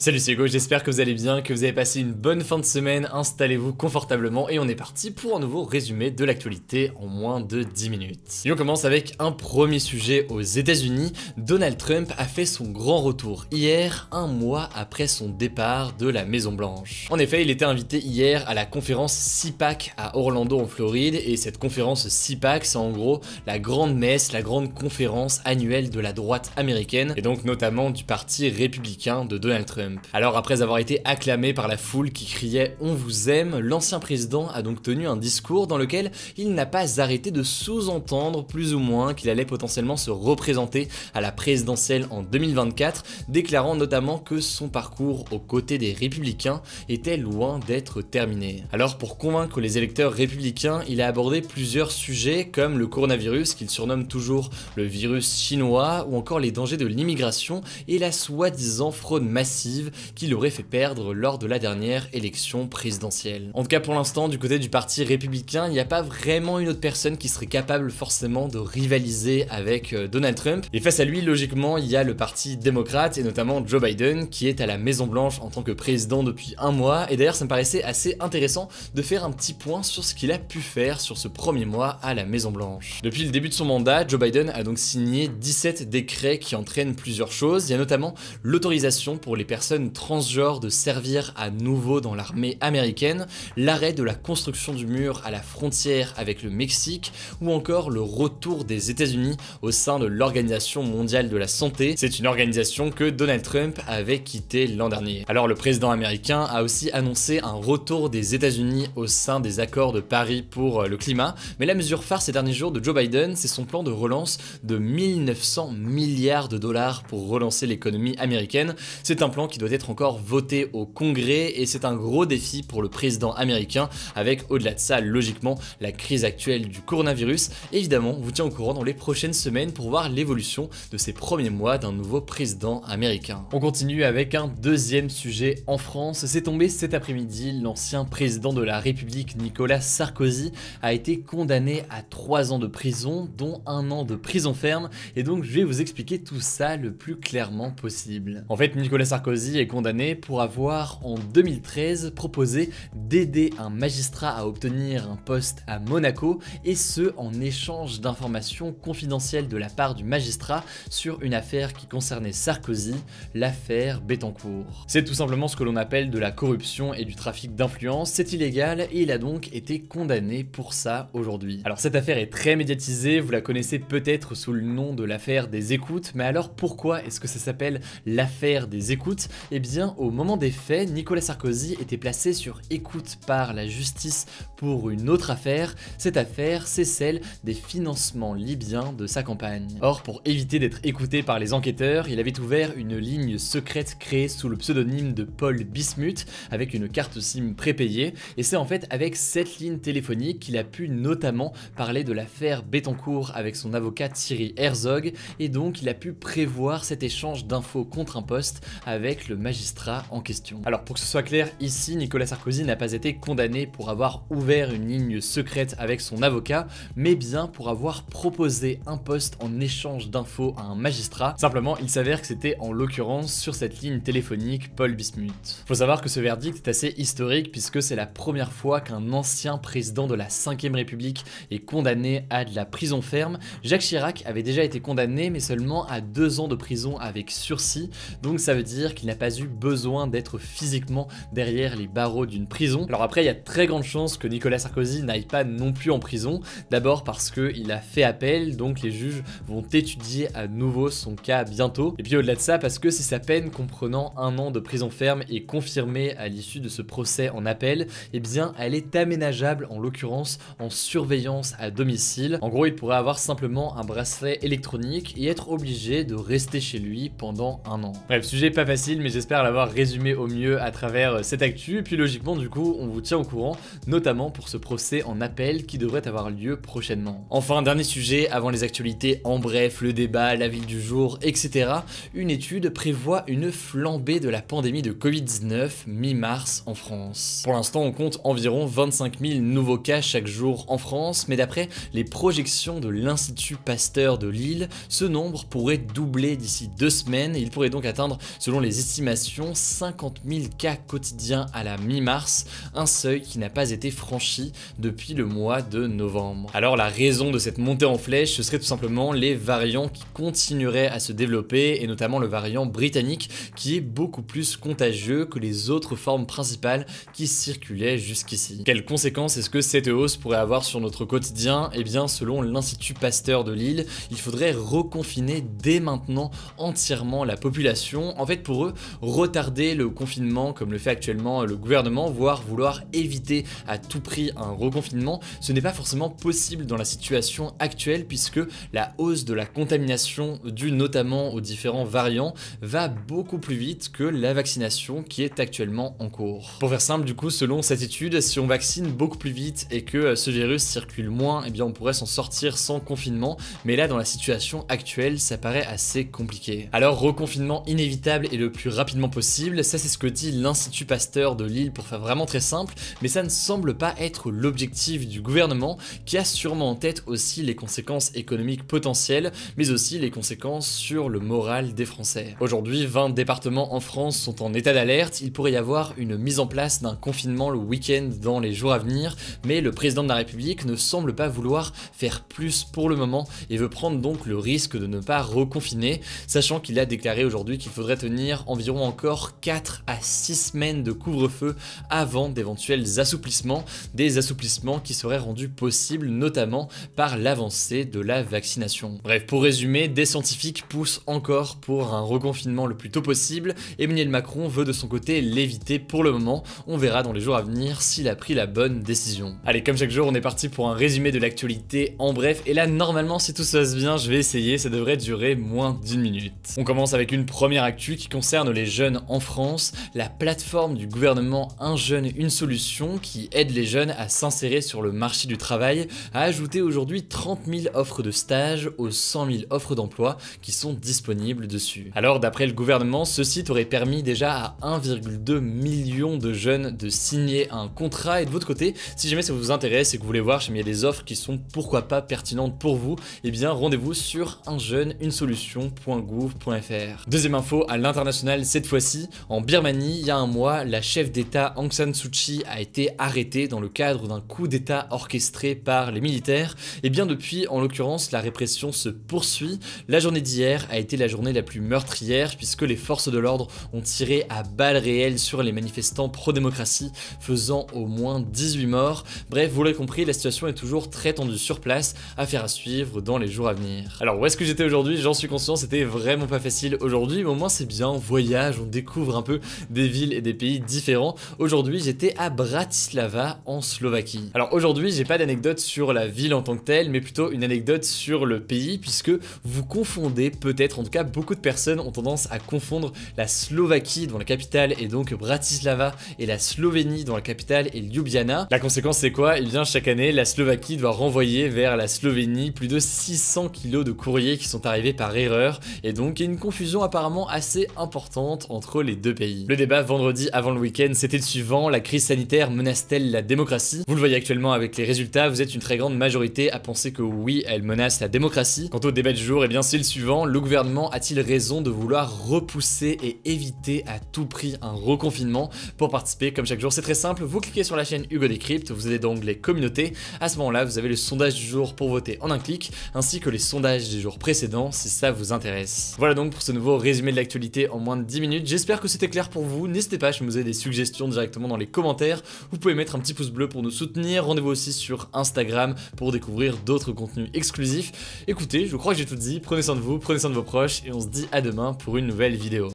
Salut, c'est Hugo, j'espère que vous allez bien, que vous avez passé une bonne fin de semaine, installez-vous confortablement et on est parti pour un nouveau résumé de l'actualité en moins de 10 minutes. Et on commence avec un premier sujet aux États-Unis. Donald Trump a fait son grand retour hier, un mois après son départ de la Maison Blanche. En effet, il était invité hier à la conférence CPAC à Orlando en Floride et cette conférence CPAC, c'est en gros la grande messe, la grande conférence annuelle de la droite américaine et donc notamment du parti républicain de Donald Trump. Alors après avoir été acclamé par la foule qui criait « On vous aime », l'ancien président a donc tenu un discours dans lequel il n'a pas arrêté de sous-entendre plus ou moins qu'il allait potentiellement se représenter à la présidentielle en 2024, déclarant notamment que son parcours aux côtés des républicains était loin d'être terminé. Alors pour convaincre les électeurs républicains, il a abordé plusieurs sujets comme le coronavirus qu'il surnomme toujours le virus chinois ou encore les dangers de l'immigration et la soi-disant fraude massive qui l'aurait fait perdre lors de la dernière élection présidentielle. En tout cas pour l'instant du côté du parti républicain, il n'y a pas vraiment une autre personne qui serait capable forcément de rivaliser avec Donald Trump. Et face à lui, logiquement, il y a le parti démocrate et notamment Joe Biden qui est à la Maison Blanche en tant que président depuis un mois. Et d'ailleurs ça me paraissait assez intéressant de faire un petit point sur ce qu'il a pu faire sur ce premier mois à la Maison Blanche. Depuis le début de son mandat, Joe Biden a donc signé 17 décrets qui entraînent plusieurs choses. Il y a notamment l'autorisation pour les personnes transgenres de servir à nouveau dans l'armée américaine, l'arrêt de la construction du mur à la frontière avec le Mexique ou encore le retour des États-Unis au sein de l'Organisation mondiale de la santé. C'est une organisation que Donald Trump avait quittée l'an dernier. Alors le président américain a aussi annoncé un retour des États-Unis au sein des accords de Paris pour le climat, mais la mesure phare ces derniers jours de Joe Biden, c'est son plan de relance de 1900 milliards de dollars pour relancer l'économie américaine. C'est un plan qui doit être encore voté au Congrès et c'est un gros défi pour le président américain avec au-delà de ça logiquement la crise actuelle du coronavirus. Évidemment, on vous tient au courant dans les prochaines semaines pour voir l'évolution de ces premiers mois d'un nouveau président américain. On continue avec un deuxième sujet en France. C'est tombé cet après-midi, l'ancien président de la République Nicolas Sarkozy a été condamné à 3 ans de prison dont 1 an de prison ferme et donc je vais vous expliquer tout ça le plus clairement possible. En fait, Nicolas Sarkozy est condamné pour avoir en 2013 proposé d'aider un magistrat à obtenir un poste à Monaco et ce en échange d'informations confidentielles de la part du magistrat sur une affaire qui concernait Sarkozy, l'affaire Bettencourt. C'est tout simplement ce que l'on appelle de la corruption et du trafic d'influence, c'est illégal et il a donc été condamné pour ça aujourd'hui. Alors cette affaire est très médiatisée, vous la connaissez peut-être sous le nom de l'affaire des écoutes, mais alors pourquoi est-ce que ça s'appelle l'affaire des écoutes? Eh bien, au moment des faits, Nicolas Sarkozy était placé sur écoute par la justice pour une autre affaire. Cette affaire, c'est celle des financements libyens de sa campagne. Or, pour éviter d'être écouté par les enquêteurs, il avait ouvert une ligne secrète créée sous le pseudonyme de Paul Bismuth avec une carte SIM prépayée. Et c'est en fait avec cette ligne téléphonique qu'il a pu notamment parler de l'affaire Bettencourt avec son avocat Thierry Herzog. Et donc, il a pu prévoir cet échange d'infos contre un poste avec le magistrat en question. Alors pour que ce soit clair, ici Nicolas Sarkozy n'a pas été condamné pour avoir ouvert une ligne secrète avec son avocat, mais bien pour avoir proposé un poste en échange d'infos à un magistrat. Simplement, il s'avère que c'était en l'occurrence sur cette ligne téléphonique Paul Bismuth. Faut savoir que ce verdict est assez historique puisque c'est la première fois qu'un ancien président de la 5ème République est condamné à de la prison ferme. Jacques Chirac avait déjà été condamné mais seulement à 2 ans de prison avec sursis, donc ça veut dire qu'il n'a pas eu besoin d'être physiquement derrière les barreaux d'une prison. Alors après, il y a très grande chance que Nicolas Sarkozy n'aille pas non plus en prison, d'abord parce qu'il a fait appel, donc les juges vont étudier à nouveau son cas bientôt, et puis au-delà de ça, parce que si sa peine comprenant 1 an de prison ferme est confirmée à l'issue de ce procès en appel, eh bien elle est aménageable en l'occurrence en surveillance à domicile. En gros, il pourrait avoir simplement un bracelet électronique et être obligé de rester chez lui pendant 1 an. Bref, sujet pas facile, mais j'espère l'avoir résumé au mieux à travers cette actu, et puis logiquement du coup on vous tient au courant, notamment pour ce procès en appel qui devrait avoir lieu prochainement. Enfin, dernier sujet avant les actualités, en bref, le débat, la ville du jour, etc. Une étude prévoit une flambée de la pandémie de Covid-19 mi-mars en France. Pour l'instant, on compte environ 25 000 nouveaux cas chaque jour en France, mais d'après les projections de l'Institut Pasteur de Lille, ce nombre pourrait doubler d'ici 2 semaines et il pourrait donc atteindre, selon les estimations, estimation 50 000 cas quotidiens à la mi-mars, un seuil qui n'a pas été franchi depuis le mois de novembre. Alors la raison de cette montée en flèche, ce serait tout simplement les variants qui continueraient à se développer, et notamment le variant britannique qui est beaucoup plus contagieux que les autres formes principales qui circulaient jusqu'ici. Quelles conséquences est-ce que cette hausse pourrait avoir sur notre quotidien? Eh bien, selon l'Institut Pasteur de Lille, il faudrait reconfiner dès maintenant entièrement la population. En fait, pour eux, retarder le confinement comme le fait actuellement le gouvernement, voire vouloir éviter à tout prix un reconfinement, ce n'est pas forcément possible dans la situation actuelle puisque la hausse de la contamination due notamment aux différents variants va beaucoup plus vite que la vaccination qui est actuellement en cours. Pour faire simple, du coup, selon cette étude, si on vaccine beaucoup plus vite et que ce virus circule moins, eh bien on pourrait s'en sortir sans confinement, mais là dans la situation actuelle, ça paraît assez compliqué. Alors reconfinement inévitable et le plus rapidement possible, ça c'est ce que dit l'Institut Pasteur de Lille pour faire vraiment très simple, mais ça ne semble pas être l'objectif du gouvernement qui a sûrement en tête aussi les conséquences économiques potentielles, mais aussi les conséquences sur le moral des Français. Aujourd'hui, 20 départements en France sont en état d'alerte, il pourrait y avoir une mise en place d'un confinement le week-end dans les jours à venir, mais le président de la République ne semble pas vouloir faire plus pour le moment et veut prendre donc le risque de ne pas reconfiner, sachant qu'il a déclaré aujourd'hui qu'il faudrait tenir environ encore 4 à 6 semaines de couvre-feu avant d'éventuels assouplissements, des assouplissements qui seraient rendus possibles notamment par l'avancée de la vaccination. Bref, pour résumer, des scientifiques poussent encore pour un reconfinement le plus tôt possible. Emmanuel Macron veut de son côté l'éviter pour le moment. On verra dans les jours à venir s'il a pris la bonne décision. Allez, comme chaque jour, on est parti pour un résumé de l'actualité en bref. Et là, normalement, si tout se passe bien, je vais essayer. Ça devrait durer moins d'1 minute. On commence avec une première actu qui concerne les jeunes en France. La plateforme du gouvernement Un jeune, une solution qui aide les jeunes à s'insérer sur le marché du travail a ajouté aujourd'hui 30 000 offres de stage aux 100 000 offres d'emploi qui sont disponibles dessus. Alors d'après le gouvernement, ce site aurait permis déjà à 1,2 million de jeunes de signer un contrat. Et de votre côté, si jamais ça vous intéresse et que vous voulez voir si il y a des offres qui sont pourquoi pas pertinentes pour vous, eh bien rendez-vous sur unjeune-une-solution.gouv.fr. Deuxième info à l'international cette fois-ci, en Birmanie, il y a un mois, la chef d'État Aung San Suu Kyi a été arrêtée dans le cadre d'un coup d'État orchestré par les militaires. Et bien depuis, en l'occurrence, la répression se poursuit. La journée d'hier a été la journée la plus meurtrière puisque les forces de l'ordre ont tiré à balles réelles sur les manifestants pro-démocratie, faisant au moins 18 morts. Bref, vous l'avez compris, la situation est toujours très tendue sur place, affaire à suivre dans les jours à venir. Alors où est-ce que j'étais aujourd'hui? J'en suis conscient, c'était vraiment pas facile aujourd'hui, mais au moins c'est bien, on voyage, on découvre un peu des villes et des pays différents. Aujourd'hui, j'étais à Bratislava en Slovaquie. Alors aujourd'hui, j'ai pas d'anecdote sur la ville en tant que telle, mais plutôt une anecdote sur le pays, puisque vous confondez peut-être, en tout cas beaucoup de personnes ont tendance à confondre la Slovaquie dont la capitale est donc Bratislava et la Slovénie dont la capitale est Ljubljana. La conséquence c'est quoi? Eh bien chaque année, la Slovaquie doit renvoyer vers la Slovénie plus de 600 kilos de courriers qui sont arrivés par erreur, et donc il y a une confusion apparemment assez importante entre les deux pays. Le débat vendredi avant le week-end, c'était le suivant: la crise sanitaire menace-t-elle la démocratie? Vous le voyez actuellement avec les résultats, vous êtes une très grande majorité à penser que oui, elle menace la démocratie. Quant au débat du jour, eh bien c'est le suivant: le gouvernement a-t-il raison de vouloir repousser et éviter à tout prix un reconfinement? Pour participer, comme chaque jour, c'est très simple, vous cliquez sur la chaîne Hugo Décrypte, vous allez dans l'onglet communauté, à ce moment-là, vous avez le sondage du jour pour voter en un clic, ainsi que les sondages des jours précédents si ça vous intéresse. Voilà donc pour ce nouveau résumé de l'actualité en moins de 10 minutes, j'espère que c'était clair pour vous, n'hésitez pas, si vous avez des suggestions directement dans les commentaires, vous pouvez mettre un petit pouce bleu pour nous soutenir, rendez-vous aussi sur Instagram pour découvrir d'autres contenus exclusifs. Écoutez, je crois que j'ai tout dit, prenez soin de vous, prenez soin de vos proches, et on se dit à demain pour une nouvelle vidéo.